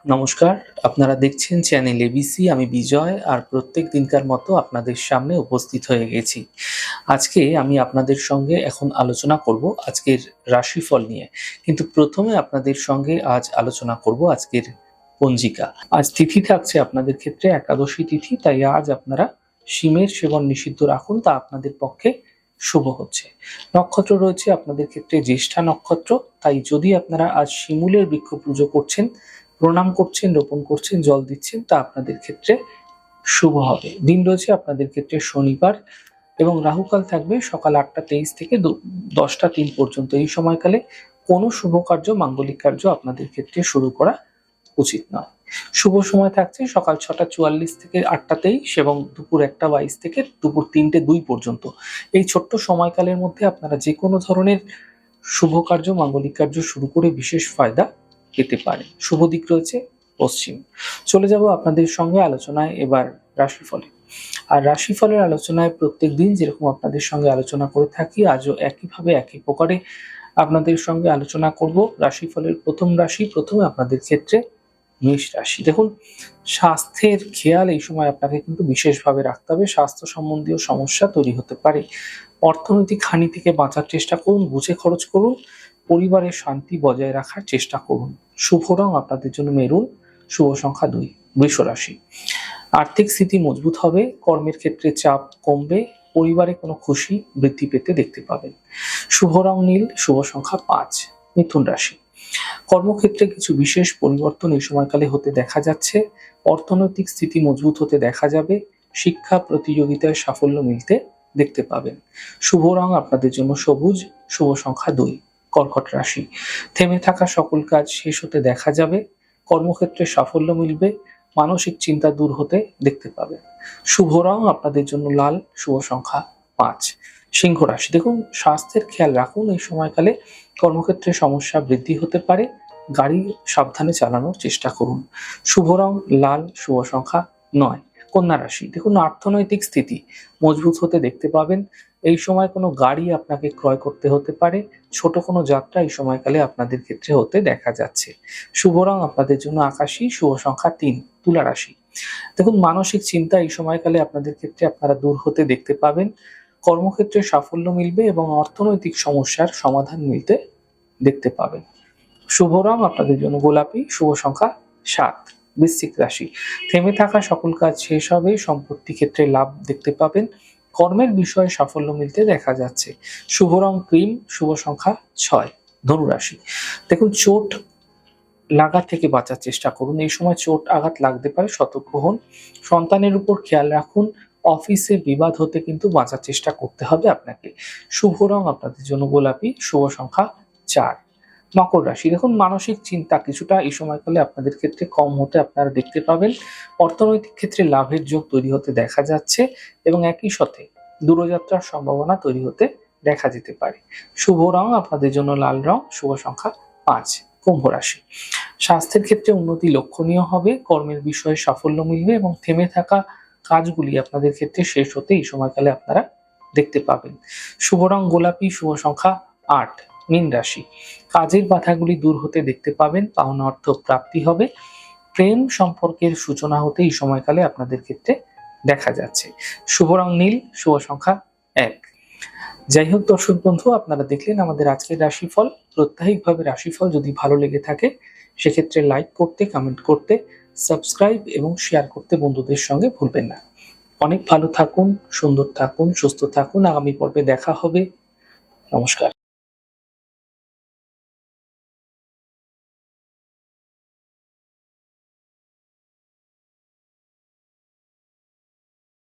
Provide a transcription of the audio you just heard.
নমস্কার, আপনারা দেখছেন চ্যানেল এবিসি। আমি বিজয় আর প্রত্যেক দিনকার মতো আপনাদের সামনে উপস্থিত হয়ে গেছি। আজকে আমি আপনাদের সঙ্গে এখন আলোচনা করব আজকের রাশিফল নিয়ে। কিন্তু প্রথমে আপনাদের সঙ্গে আজ আলোচনা করব আজকের পঞ্জিকা। আজ তিথি থাকছে আপনাদের ক্ষেত্রে একাদশী তিথি, তাই আজ আপনারা শিমের সেবন নিষিদ্ধ রাখুন, তা আপনাদের পক্ষে শুভ হচ্ছে। নক্ষত্র রয়েছে আপনাদের ক্ষেত্রে জ্যেষ্ঠা নক্ষত্র, তাই যদি আপনারা আজ শিমুলের বৃক্ষ পুজো করছেন, প্রণাম করছেন, রোপণ করছেন, জল দিচ্ছেন, তা আপনাদের ক্ষেত্রে শুভ হবে। দিন রয়েছে আপনাদের ক্ষেত্রে শনিবার এবং রাহুকাল থাকবে সকাল 8টা 23 থেকে 10টা 3 পর্যন্ত। এই সময়কালে কোনো শুভ কার্য, মাঙ্গলিক কার্য আপনাদের ক্ষেত্রে শুরু করা উচিত নয়। শুভ সময় থাকছে সকাল 6টা 44 থেকে 8টা 23 এবং দুপুর 1টা 22 থেকে দুপুর 3টে 2 পর্যন্ত। এই ছোট্ট সময়কালের মধ্যে আপনারা যে কোনো ধরনের শুভ কার্য, মাঙ্গলিক কার্য শুরু করে বিশেষ ফায়দা পেতে পারে। শুভ দিক রয়েছে পশ্চিম। চলে যাব আপনাদের সঙ্গে আলোচনায় এবার রাশিফলে। আর রাশিফলের আলোচনায় প্রত্যেক দিন যেরকম আপনাদের সঙ্গে আলোচনা করে থাকি, আজও একইভাবে একই প্রকারে আপনাদের সঙ্গে আলোচনা করব। রাশিফলের প্রথম রাশি, প্রথমে আপনাদের ক্ষেত্রে মেষ রাশি। দেখুন, স্বাস্থ্যের খেয়াল এই সময় আপনাকে কিন্তু বিশেষভাবে রাখতে হবে। স্বাস্থ্য সম্বন্ধীয় সমস্যা তৈরি হতে পারে। অর্থনৈতিক হানি থেকে বাঁচার চেষ্টা করুন, বুঝে খরচ করুন, পরিবারের শান্তি বজায় রাখার চেষ্টা করুন। শুভ রং আপনাদের জন্য মেরুন, শুভ সংখ্যা 2। বৃষ রাশি, আর্থিক স্থিতি মজবুত হবে, কর্মের ক্ষেত্রে চাপ কমবে, পরিবারে কোনো খুশি বৃদ্ধি পেতে দেখতে পাবেন। শুভ রং নীল, শুভ সংখ্যা 5। মিথুন রাশি, কর্মক্ষেত্রে কিছু বিশেষ পরিবর্তন এই সময়কালে হতে দেখা যাচ্ছে। অর্থনৈতিক স্থিতি মজবুত হতে দেখা যাবে। শিক্ষা প্রতিযোগিতায় সাফল্য মিলতে দেখতে পাবেন। শুভ রং আপনাদের জন্য সবুজ, শুভ সংখ্যা 2। কর্কট রাশি, থেমে থাকা সকল কাজ শেষ হতে দেখা যাবে। কর্মক্ষেত্রে সাফল্য মিলবে, মানসিক চিন্তা দূর হতে দেখতে পাবেন। শুভ রং আপনাদের জন্য লাল, শুভ সংখ্যা 5। সিংহ রাশি, দেখুন স্বাস্থ্যের খেয়াল রাখুন। এই সময়কালে কর্মক্ষেত্রে সমস্যা বৃদ্ধি হতে পারে। গাড়ি সাবধানে চালানোর চেষ্টা করুন। শুভ রং লাল, শুভ সংখ্যা 9। কন্যা রাশি, দেখুন অর্থনৈতিক স্থিতি মজবুত হতে দেখতে পাবেন। এই সময় কোনো গাড়ি আপনাকে ক্রয় করতে হতে পারে। ছোট কোনো যাত্রা এই সময়কালে আপনাদের ক্ষেত্রে হতে দেখা যাচ্ছে। শুভ রং আপনাদের জন্য আকাশী, শুভ সংখ্যা 3। তুলা রাশি, দেখুন মানসিক চিন্তা এই সময়কালে আপনাদের ক্ষেত্রে আপনারা দূর হতে দেখতে পাবেন। কর্মক্ষেত্রে সাফল্য মিলবে এবং অর্থনৈতিক সমস্যার সমাধান মিলতে দেখতে পাবেন। শুভ রং আপনাদের জন্য গোলাপি, শুভ সংখ্যা 7। বৃশ্চিক রাশি, থেমে থাকা সকল কাজ শেষ হবে, সম্পত্তি ক্ষেত্রে লাভ দেখতে পাবেন। কর্মের বিষয়ে সাফল্য মিলতে দেখা যাচ্ছে। শুভ রং ক্রিম, শুভ সংখ্যা 6। ধনু রাশি, দেখুন চোট লাগা থেকে বাঁচার চেষ্টা করুন। এই সময় চোট আঘাত লাগতে পারে, সতর্ক হন। সন্তানের উপর খেয়াল রাখুন। অফিসে বিবাদ হতে কিন্তু বাঁচার চেষ্টা করতে হবে আপনাকে। শুভ রং আপনাদের জন্য গোলাপি, শুভ সংখ্যা 4। মকর রাশি, দেখুন মানসিক চিন্তা কিছুটা এই সময়কালে আপনাদের ক্ষেত্রে কম হতে আপনারা দেখতে পাবেন। অর্থনৈতিক ক্ষেত্রে লাভের যোগ তৈরি হতে দেখা যাচ্ছে এবং একই সাথে দূরযাত্রার সম্ভাবনা তৈরি হতে দেখা যেতে পারে। শুভ রং আপনাদের জন্য লাল রং, শুভ সংখ্যা 5। কুম্ভ রাশি, স্বাস্থ্যের ক্ষেত্রে উন্নতি লক্ষণীয় হবে, কর্মের বিষয়ে সাফল্য মিলবে এবং থেমে থাকা কাজগুলি আপনাদের ক্ষেত্রে শেষ হতে এই সময়কালে আপনারা দেখতে পাবেন। শুভ রং গোলাপি, শুভ সংখ্যা 8। মীন রাশি, কাজের বাধাগুলি দূর হতে দেখতে পাবেন, পাওনা অর্থ প্রাপ্তি হবে। প্রেম সম্পর্কের সূচনা হতে এই সময়কালে আপনাদের ক্ষেত্রে দেখা যাচ্ছে। শুভ রং নীল, শুভ সংখ্যা 1। যাই হোক দর্শক বন্ধু, আপনারা দেখলেন আমাদের আজকের রাশিফল। প্রত্যাহিকভাবে রাশিফল যদি ভালো লেগে থাকে সেক্ষেত্রে লাইক করতে, কমেন্ট করতে, সাবস্ক্রাইব এবং শেয়ার করতে বন্ধুদের সঙ্গে ভুলবেন না। অনেক ভালো থাকুন, সুন্দর থাকুন, সুস্থ থাকুন। আগামী পর্বে দেখা হবে। নমস্কার।